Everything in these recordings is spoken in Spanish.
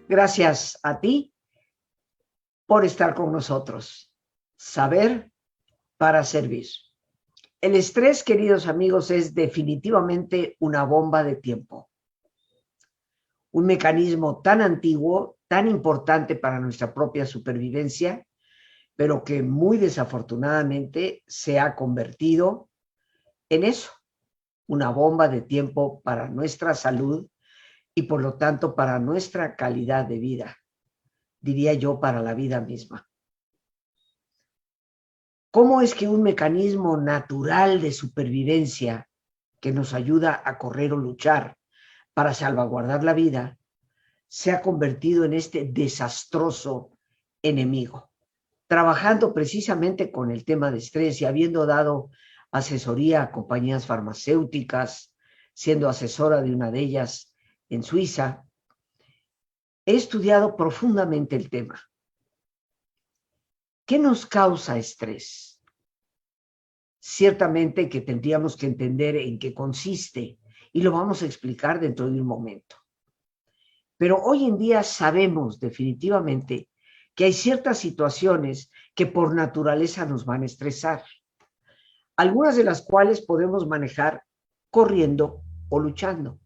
Gracias a ti por estar con nosotros. Saber para servir. El estrés, queridos amigos, es definitivamente una bomba de tiempo. Un mecanismo tan antiguo, tan importante para nuestra propia supervivencia, pero que muy desafortunadamente se ha convertido en eso, una bomba de tiempo para nuestra salud y por lo tanto para nuestra calidad de vida, diría yo, para la vida misma. ¿Cómo es que un mecanismo natural de supervivencia que nos ayuda a correr o luchar para salvaguardar la vida se ha convertido en este desastroso enemigo? Trabajando precisamente con el tema de estrés y habiendo dado asesoría a compañías farmacéuticas, siendo asesora de una de ellas en Suiza, he estudiado profundamente el tema. ¿Qué nos causa estrés? Ciertamente que tendríamos que entender en qué consiste y lo vamos a explicar dentro de un momento. Pero hoy en día sabemos definitivamente que hay ciertas situaciones que por naturaleza nos van a estresar, algunas de las cuales podemos manejar corriendo o luchando,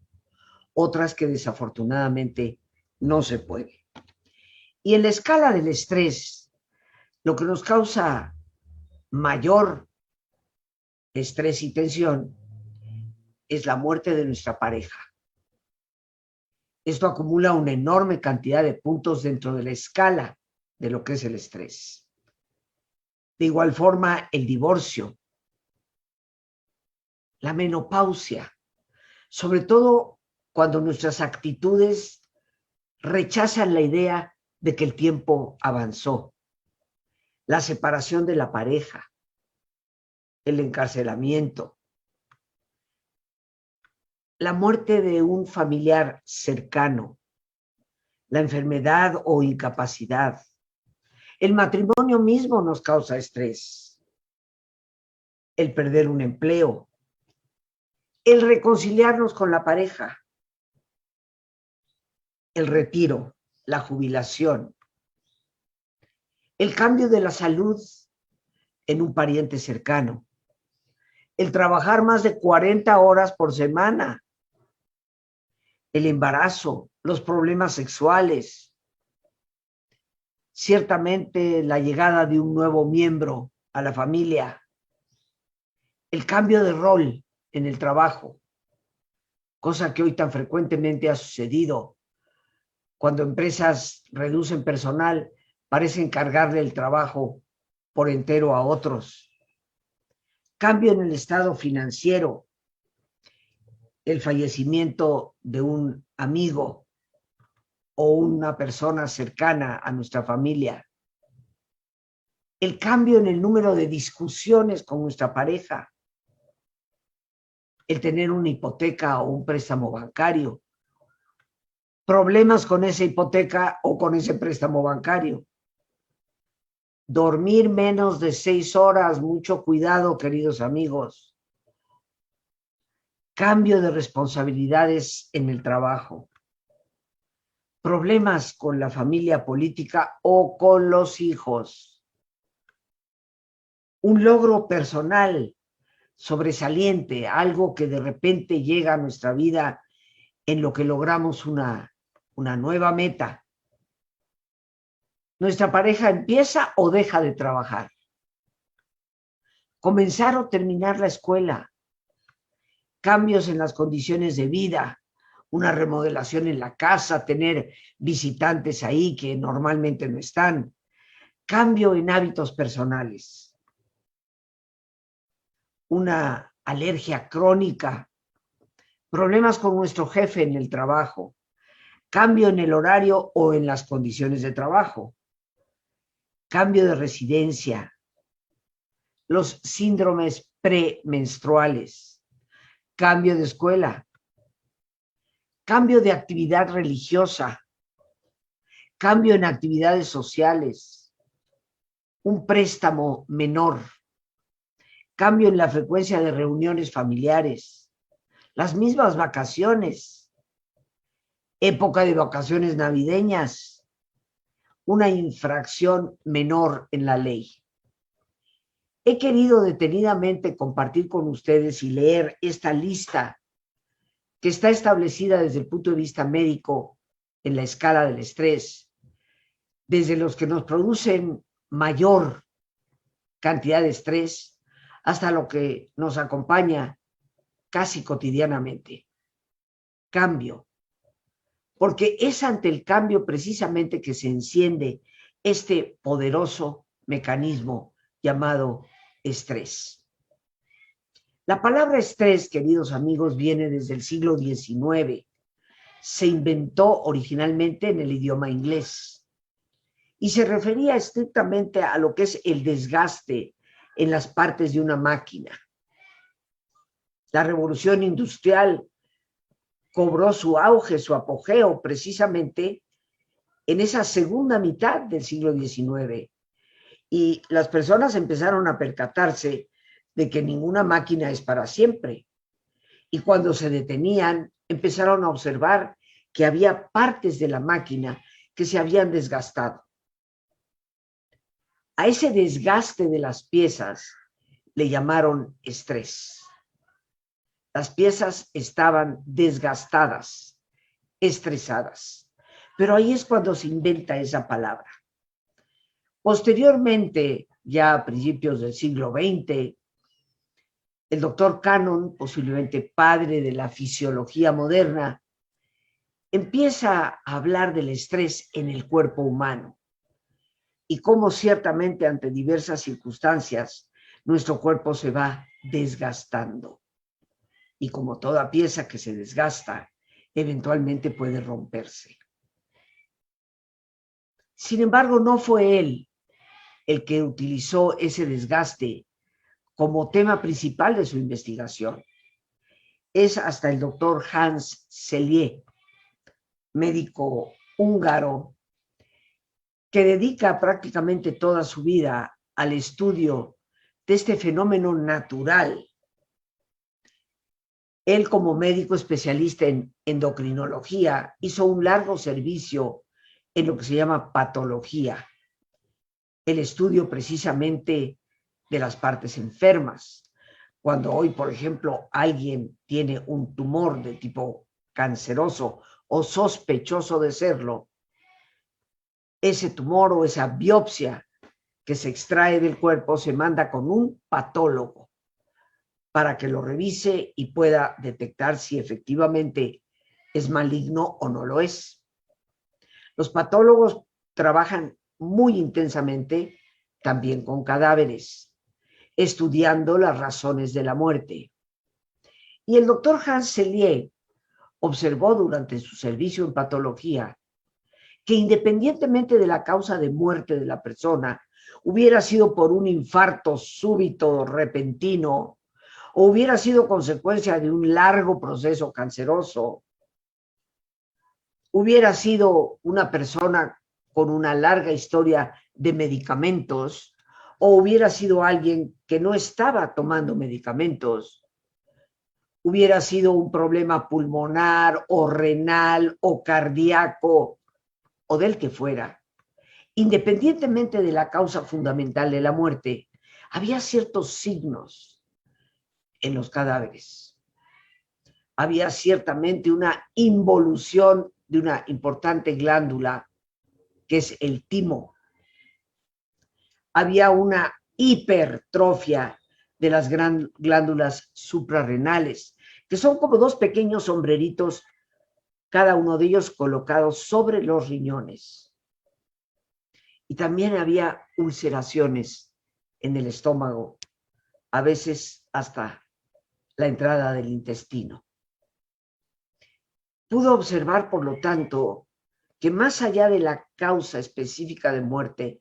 otras que desafortunadamente no se puede. Y en la escala del estrés, lo que nos causa mayor estrés y tensión es la muerte de nuestra pareja. Esto acumula una enorme cantidad de puntos dentro de la escala de lo que es el estrés. De igual forma, el divorcio, la menopausia, sobre todo cuando nuestras actitudes rechazan la idea de que el tiempo avanzó, la separación de la pareja, el encarcelamiento, la muerte de un familiar cercano, la enfermedad o incapacidad. El matrimonio mismo nos causa estrés. El perder un empleo, el reconciliarnos con la pareja, el retiro, la jubilación, el cambio de la salud en un pariente cercano, el trabajar más de 40 horas por semana, el embarazo, los problemas sexuales, ciertamente la llegada de un nuevo miembro a la familia, el cambio de rol en el trabajo, cosa que hoy tan frecuentemente ha sucedido. Cuando empresas reducen personal, parecen cargarle el trabajo por entero a otros. Cambio en el estado financiero, el fallecimiento de un amigo o una persona cercana a nuestra familia. El cambio en el número de discusiones con nuestra pareja. El tener una hipoteca o un préstamo bancario. Problemas con esa hipoteca o con ese préstamo bancario. Dormir menos de 6 horas, mucho cuidado, queridos amigos. Cambio de responsabilidades en el trabajo. Problemas con la familia política o con los hijos. Un logro personal sobresaliente, algo que de repente llega a nuestra vida en lo que logramos una nueva meta. Nuestra pareja empieza o deja de trabajar. Comenzar o terminar la escuela. Cambios en las condiciones de vida, una remodelación en la casa, tener visitantes ahí que normalmente no están. Cambio en hábitos personales. Una alergia crónica. Problemas con nuestro jefe en el trabajo. Cambio en el horario o en las condiciones de trabajo. Cambio de residencia. Los síndromes premenstruales. Cambio de escuela. Cambio de actividad religiosa. Cambio en actividades sociales. Un préstamo menor. Cambio en la frecuencia de reuniones familiares. Las mismas vacaciones. época de vacaciones navideñas, una infracción menor en la ley. He querido detenidamente compartir con ustedes y leer esta lista que está establecida desde el punto de vista médico en la escala del estrés, desde los que nos producen mayor cantidad de estrés hasta lo que nos acompaña casi cotidianamente. Cambio. Porque es ante el cambio precisamente que se enciende este poderoso mecanismo llamado estrés. La palabra estrés, queridos amigos, viene desde el siglo XIX. Se inventó originalmente en el idioma inglés y se refería estrictamente a lo que es el desgaste en las partes de una máquina. La revolución industrial cobró su auge, su apogeo, precisamente en esa segunda mitad del siglo XIX. Y las personas empezaron a percatarse de que ninguna máquina es para siempre. Y cuando se detenían, empezaron a observar que había partes de la máquina que se habían desgastado. A ese desgaste de las piezas le llamaron estrés. Las piezas estaban desgastadas, estresadas. Pero ahí es cuando se inventa esa palabra. Posteriormente, ya a principios del siglo XX, el doctor Cannon, posiblemente padre de la fisiología moderna, empieza a hablar del estrés en el cuerpo humano y cómo ciertamente ante diversas circunstancias nuestro cuerpo se va desgastando. Y como toda pieza que se desgasta, eventualmente puede romperse. Sin embargo, no fue él el que utilizó ese desgaste como tema principal de su investigación. Es hasta el doctor Hans Selye, médico húngaro, que dedica prácticamente toda su vida al estudio de este fenómeno natural. Él, como médico especialista en endocrinología, hizo un largo servicio en lo que se llama patología, el estudio precisamente de las partes enfermas. Cuando hoy, por ejemplo, alguien tiene un tumor de tipo canceroso o sospechoso de serlo, ese tumor o esa biopsia que se extrae del cuerpo se manda con un patólogo para que lo revise y pueda detectar si efectivamente es maligno o no lo es. Los patólogos trabajan muy intensamente también con cadáveres, estudiando las razones de la muerte. Y el doctor Hans Selye observó durante su servicio en patología que independientemente de la causa de muerte de la persona, hubiera sido por un infarto súbito, repentino, o hubiera sido consecuencia de un largo proceso canceroso, hubiera sido una persona con una larga historia de medicamentos, o hubiera sido alguien que no estaba tomando medicamentos, hubiera sido un problema pulmonar o renal o cardíaco o del que fuera, independientemente de la causa fundamental de la muerte, había ciertos signos en los cadáveres. Había ciertamente una involución de una importante glándula que es el timo. Había una hipertrofia de las glándulas suprarrenales, que son como dos pequeños sombreritos, cada uno de ellos colocados sobre los riñones. Y también había ulceraciones en el estómago, a veces hasta la entrada del intestino. Pudo observar, por lo tanto, que más allá de la causa específica de muerte,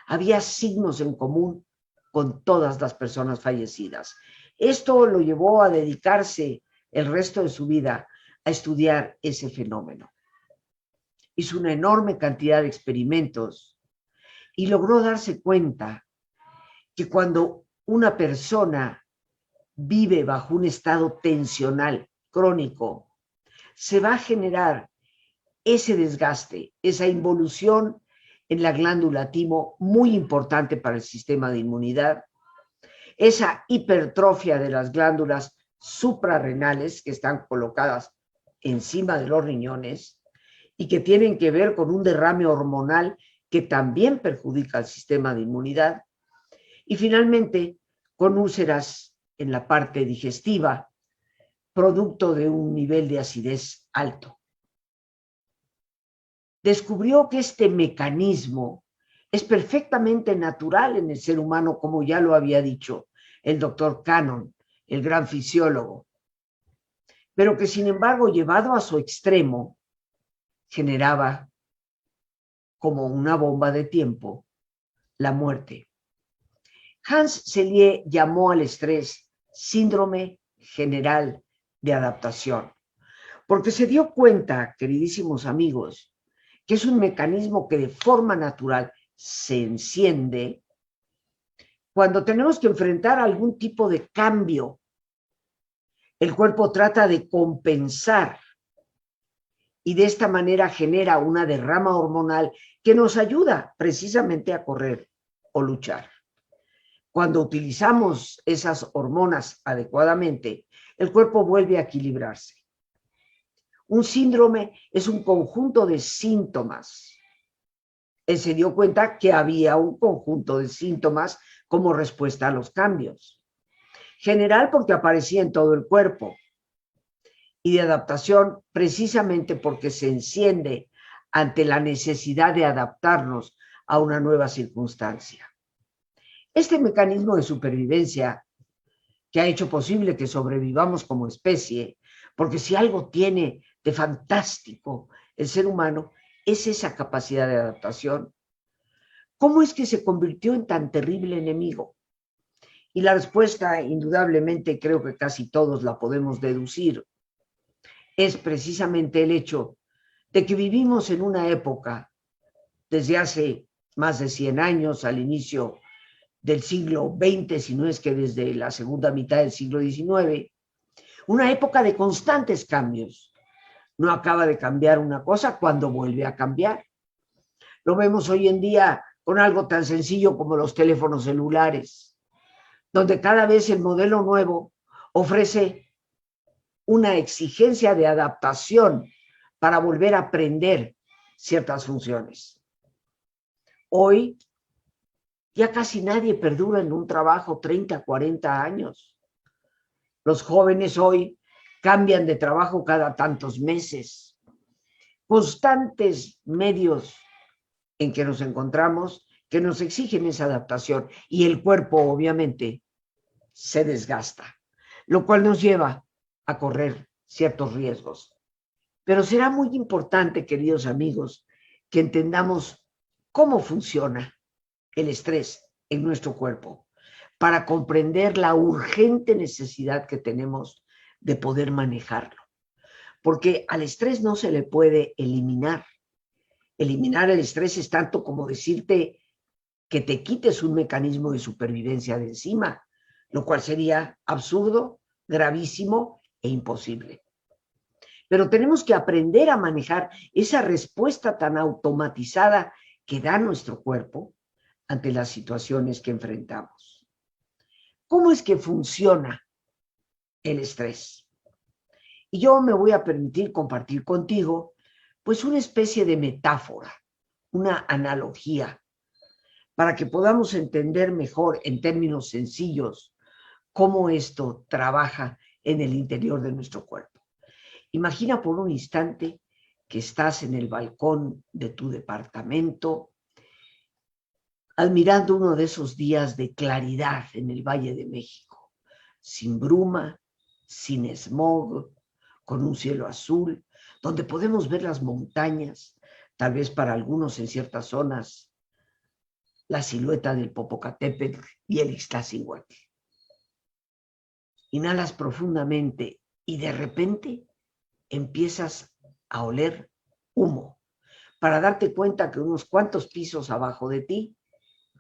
había signos en común con todas las personas fallecidas. Esto lo llevó a dedicarse el resto de su vida a estudiar ese fenómeno. Hizo una enorme cantidad de experimentos y logró darse cuenta que cuando una persona vive bajo un estado tensional crónico, se va a generar ese desgaste, esa involución en la glándula timo, muy importante para el sistema de inmunidad, esa hipertrofia de las glándulas suprarrenales que están colocadas encima de los riñones y que tienen que ver con un derrame hormonal que también perjudica al sistema de inmunidad, y finalmente con úlceras en la parte digestiva, producto de un nivel de acidez alto. Descubrió que este mecanismo es perfectamente natural en el ser humano, como ya lo había dicho el doctor Cannon, el gran fisiólogo, pero que sin embargo, llevado a su extremo, generaba como una bomba de tiempo la muerte. Hans Selye llamó al estrés síndrome general de adaptación, porque se dio cuenta, queridísimos amigos, que es un mecanismo que de forma natural se enciende cuando tenemos que enfrentar algún tipo de cambio. El cuerpo trata de compensar y de esta manera genera una derrama hormonal que nos ayuda precisamente a correr o luchar. Cuando utilizamos esas hormonas adecuadamente, el cuerpo vuelve a equilibrarse. Un síndrome es un conjunto de síntomas. Él se dio cuenta que había un conjunto de síntomas como respuesta a los cambios. General porque aparecía en todo el cuerpo. Y de adaptación precisamente porque se enciende ante la necesidad de adaptarnos a una nueva circunstancia. Este mecanismo de supervivencia que ha hecho posible que sobrevivamos como especie, porque si algo tiene de fantástico el ser humano, es esa capacidad de adaptación. ¿Cómo es que se convirtió en tan terrible enemigo? Y la respuesta, indudablemente, creo que casi todos la podemos deducir, es precisamente el hecho de que vivimos en una época, desde hace más de 100 años, al inicio del siglo XX, si no es que desde la segunda mitad del siglo XIX, una época de constantes cambios. No acaba de cambiar una cosa cuando vuelve a cambiar. Lo vemos hoy en día con algo tan sencillo como los teléfonos celulares, donde cada vez el modelo nuevo ofrece una exigencia de adaptación para volver a aprender ciertas funciones. Hoy ya casi nadie perdura en un trabajo 30, 40 años. Los jóvenes hoy cambian de trabajo cada tantos meses. Constantes medios en que nos encontramos que nos exigen esa adaptación y el cuerpo obviamente se desgasta, lo cual nos lleva a correr ciertos riesgos. Pero será muy importante, queridos amigos, que entendamos cómo funciona el estrés en nuestro cuerpo para comprender la urgente necesidad que tenemos de poder manejarlo. Porque al estrés no se le puede eliminar. Eliminar el estrés es tanto como decirte que te quites un mecanismo de supervivencia de encima, lo cual sería absurdo, gravísimo e imposible. Pero tenemos que aprender a manejar esa respuesta tan automatizada que da nuestro cuerpo ante las situaciones que enfrentamos. ¿Cómo es que funciona el estrés? Y yo me voy a permitir compartir contigo, pues, una especie de metáfora, una analogía, para que podamos entender mejor en términos sencillos cómo esto trabaja en el interior de nuestro cuerpo. Imagina por un instante que estás en el balcón de tu departamento, admirando uno de esos días de claridad en el Valle de México, sin bruma, sin smog, con un cielo azul, donde podemos ver las montañas, tal vez para algunos en ciertas zonas, la silueta del Popocatépetl y el Iztaccíhuatl. Inhalas profundamente y de repente empiezas a oler humo, para darte cuenta que unos cuantos pisos abajo de ti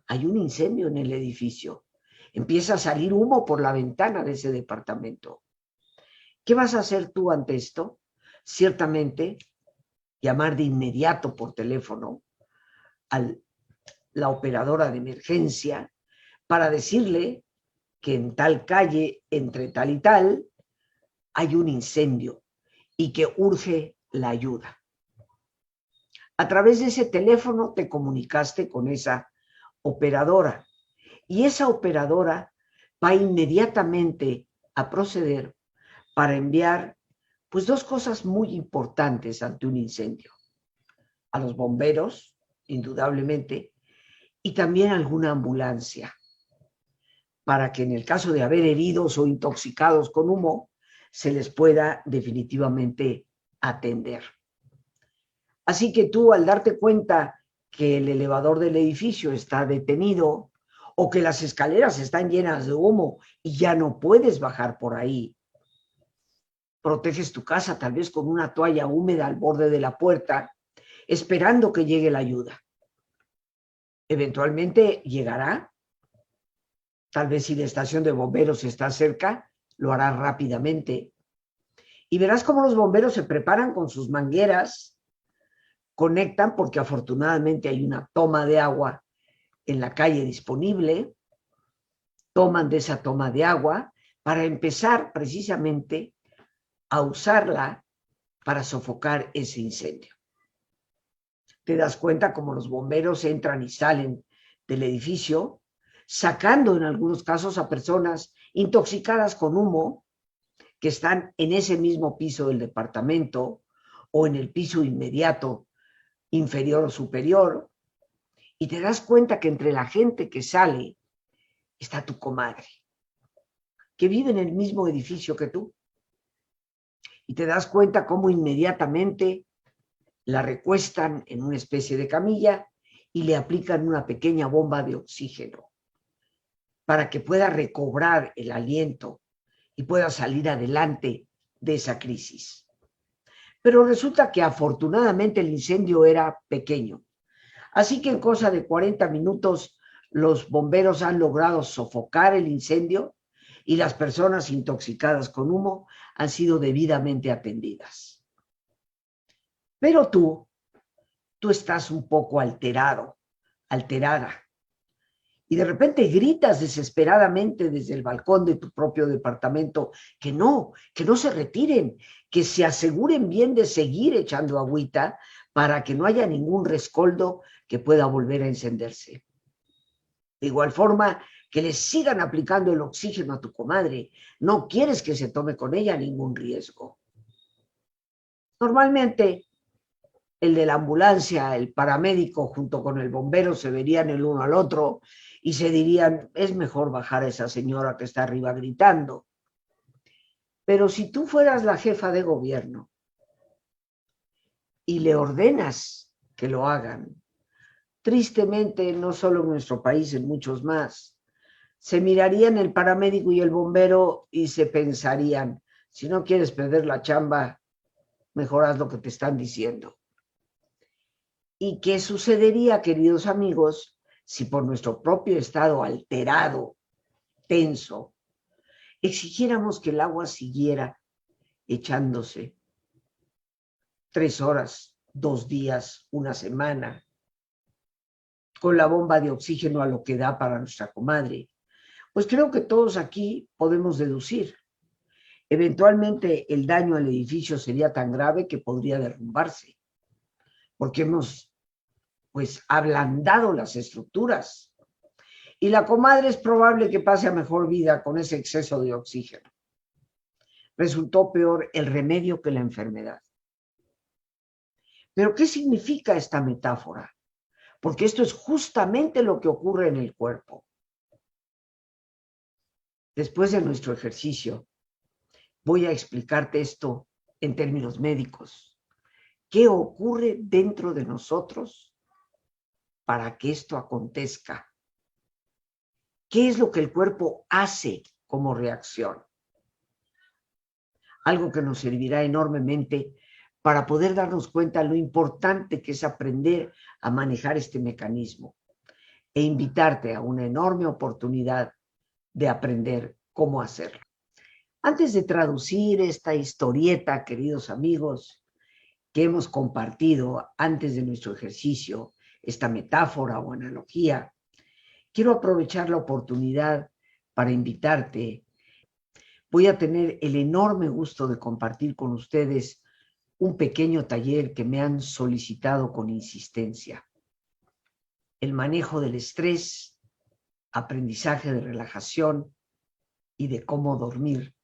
hay un incendio en el edificio. Empieza a salir humo por la ventana de ese departamento. ¿Qué vas a hacer tú ante esto? Ciertamente llamar de inmediato por teléfono a la operadora de emergencia para decirle que en tal calle, entre tal y tal, hay un incendio y que urge la ayuda. A través de ese teléfono te comunicaste con esa operadora y esa operadora va inmediatamente a proceder para enviar pues dos cosas muy importantes ante un incendio. A los bomberos, indudablemente, y también alguna ambulancia, para que en el caso de haber heridos o intoxicados con humo, se les pueda definitivamente atender. Así que tú, al darte cuenta que el elevador del edificio está detenido o que las escaleras están llenas de humo y ya no puedes bajar por ahí, proteges tu casa tal vez con una toalla húmeda al borde de la puerta, esperando que llegue la ayuda. Eventualmente llegará. Tal vez si la estación de bomberos está cerca, lo hará rápidamente. Y verás cómo los bomberos se preparan con sus mangueras, conectan porque afortunadamente hay una toma de agua en la calle disponible, toman de esa toma de agua para empezar precisamente a usarla para sofocar ese incendio. Te das cuenta cómo los bomberos entran y salen del edificio, sacando en algunos casos a personas intoxicadas con humo que están en ese mismo piso del departamento o en el piso inmediato, inferior o superior, y te das cuenta que entre la gente que sale está tu comadre, que vive en el mismo edificio que tú. Y te das cuenta cómo inmediatamente la recuestan en una especie de camilla y le aplican una pequeña bomba de oxígeno para que pueda recobrar el aliento y pueda salir adelante de esa crisis. Pero resulta que afortunadamente el incendio era pequeño. Así que en cosa de 40 minutos los bomberos han logrado sofocar el incendio y las personas intoxicadas con humo han sido debidamente atendidas. Pero tú estás un poco alterado, alterada, y de repente gritas desesperadamente desde el balcón de tu propio departamento que no se retiren, que se aseguren bien de seguir echando agüita para que no haya ningún rescoldo que pueda volver a encenderse. De igual forma, que le sigan aplicando el oxígeno a tu comadre. No quieres que se tome con ella ningún riesgo. Normalmente, el de la ambulancia, el paramédico junto con el bombero se verían el uno al otro y se dirían, es mejor bajar a esa señora que está arriba gritando. Pero si tú fueras la jefa de gobierno y le ordenas que lo hagan, tristemente, no solo en nuestro país, en muchos más, se mirarían el paramédico y el bombero y se pensarían, si no quieres perder la chamba, mejor haz lo que te están diciendo. ¿Y qué sucedería, queridos amigos, si por nuestro propio estado alterado, tenso, exigiéramos que el agua siguiera echándose 3 horas, 2 días, una semana, con la bomba de oxígeno a lo que da para nuestra comadre? Pues creo que todos aquí podemos deducir. Eventualmente el daño al edificio sería tan grave que podría derrumbarse, porque hemos pues ablandado las estructuras. Y la comadre es probable que pase a mejor vida con ese exceso de oxígeno. Resultó peor el remedio que la enfermedad. ¿Pero qué significa esta metáfora? Porque esto es justamente lo que ocurre en el cuerpo. Después de nuestro ejercicio, voy a explicarte esto en términos médicos. ¿Qué ocurre dentro de nosotros para que esto acontezca? ¿Qué es lo que el cuerpo hace como reacción? Algo que nos servirá enormemente para poder darnos cuenta de lo importante que es aprender a manejar este mecanismo e invitarte a una enorme oportunidad de aprender cómo hacerlo. Antes de traducir esta historieta, queridos amigos, que hemos compartido antes de nuestro ejercicio, esta metáfora o analogía, quiero aprovechar la oportunidad para invitarte. Voy a tener el enorme gusto de compartir con ustedes un pequeño taller que me han solicitado con insistencia. El manejo del estrés, aprendizaje de relajación y de cómo dormir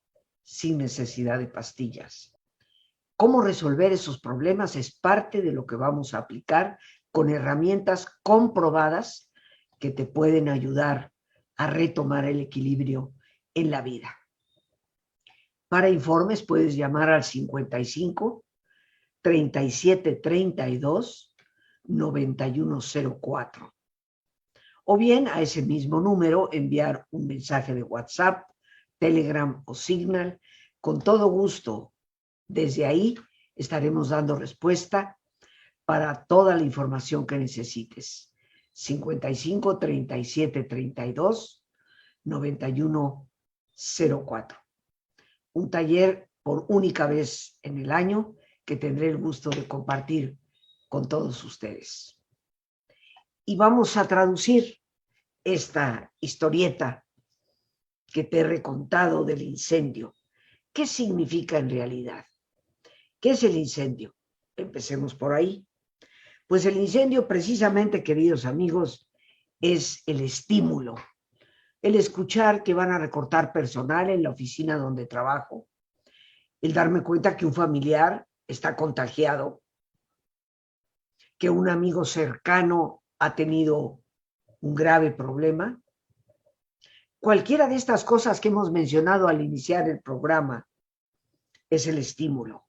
sin necesidad de pastillas. Cómo resolver esos problemas es parte de lo que vamos a aplicar con herramientas comprobadas que te pueden ayudar a retomar el equilibrio en la vida. Para informes puedes llamar al 55 37 32 9104 o bien a ese mismo número enviar un mensaje de WhatsApp, Telegram o Signal. Con todo gusto, desde ahí estaremos dando respuesta para toda la información que necesites. 55 37 32 9104. Un taller por única vez en el año que tendré el gusto de compartir con todos ustedes. Y vamos a traducir esta historieta que te he recontado del incendio. ¿Qué significa en realidad? ¿Qué es el incendio? Empecemos por ahí. Pues el incendio, precisamente, queridos amigos, es el estímulo. El escuchar que van a recortar personal en la oficina donde trabajo. El darme cuenta que un familiar está contagiado, que un amigo cercano ha tenido un grave problema. Cualquiera de estas cosas que hemos mencionado al iniciar el programa es el estímulo.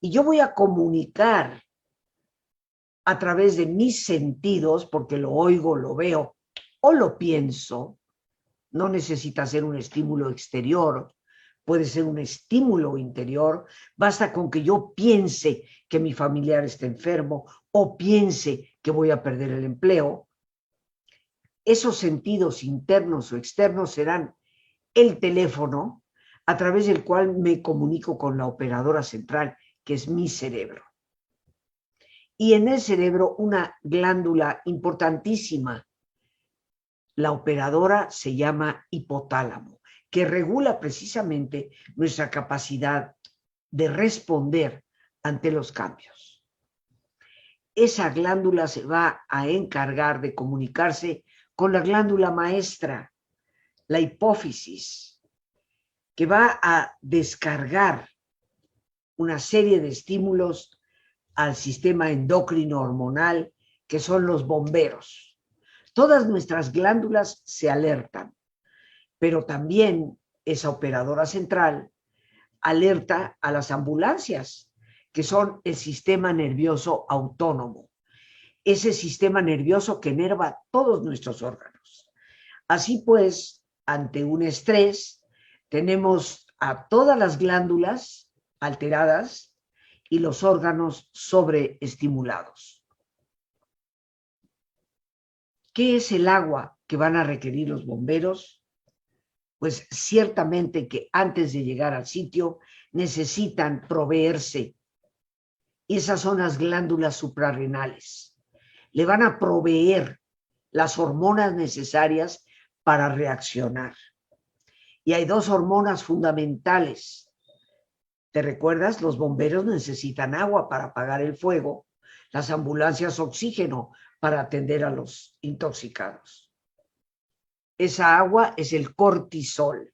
Y yo voy a comunicar a través de mis sentidos, porque lo oigo, lo veo o lo pienso. No necesita ser un estímulo exterior, puede ser un estímulo interior. Basta con que yo piense que mi familiar está enfermo o piense que voy a perder el empleo. Esos sentidos internos o externos serán el teléfono a través del cual me comunico con la operadora central, que es mi cerebro. Y en el cerebro una glándula importantísima. La operadora se llama hipotálamo, que regula precisamente nuestra capacidad de responder ante los cambios. Esa glándula se va a encargar de comunicarse con la glándula maestra, la hipófisis, que va a descargar una serie de estímulos al sistema endocrino hormonal, que son los bomberos. Todas nuestras glándulas se alertan, pero también esa operadora central alerta a las ambulancias, que son el sistema nervioso autónomo, ese sistema nervioso que inerva todos nuestros órganos. Así pues, ante un estrés, tenemos a todas las glándulas alteradas y los órganos sobreestimulados. ¿Qué es el agua que van a requerir los bomberos? Pues ciertamente que antes de llegar al sitio necesitan proveerse. Y esas son las glándulas suprarrenales. Le van a proveer las hormonas necesarias para reaccionar. Y hay dos hormonas fundamentales. ¿Te recuerdas? Los bomberos necesitan agua para apagar el fuego, las ambulancias oxígeno para atender a los intoxicados. Esa agua es el cortisol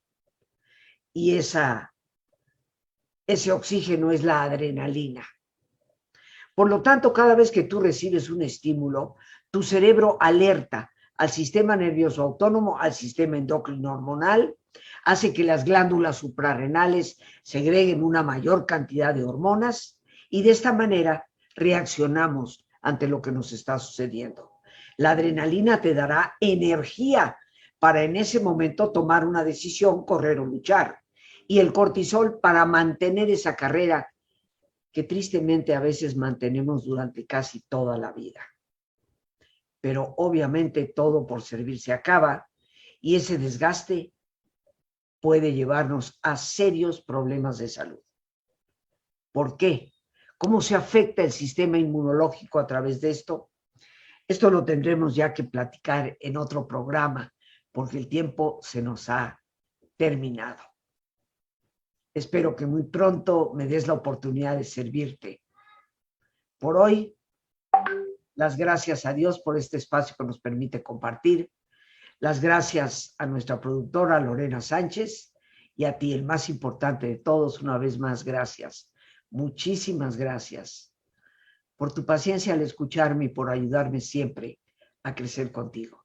y ese oxígeno es la adrenalina. Por lo tanto, cada vez que tú recibes un estímulo, tu cerebro alerta al sistema nervioso autónomo, al sistema endocrino hormonal, hace que las glándulas suprarrenales segreguen una mayor cantidad de hormonas y de esta manera reaccionamos ante lo que nos está sucediendo. La adrenalina te dará energía para en ese momento tomar una decisión, correr o luchar. Y el cortisol para mantener esa carrera que tristemente a veces mantenemos durante casi toda la vida. Pero obviamente todo por servir se acaba y ese desgaste puede llevarnos a serios problemas de salud. ¿Por qué? ¿Cómo se afecta el sistema inmunológico a través de esto? Esto lo tendremos ya que platicar en otro programa, porque el tiempo se nos ha terminado. Espero que muy pronto me des la oportunidad de servirte. Por hoy, las gracias a Dios por este espacio que nos permite compartir. Las gracias a nuestra productora Lorena Sánchez y a ti, el más importante de todos, una vez más, gracias. Muchísimas gracias por tu paciencia al escucharme y por ayudarme siempre a crecer contigo.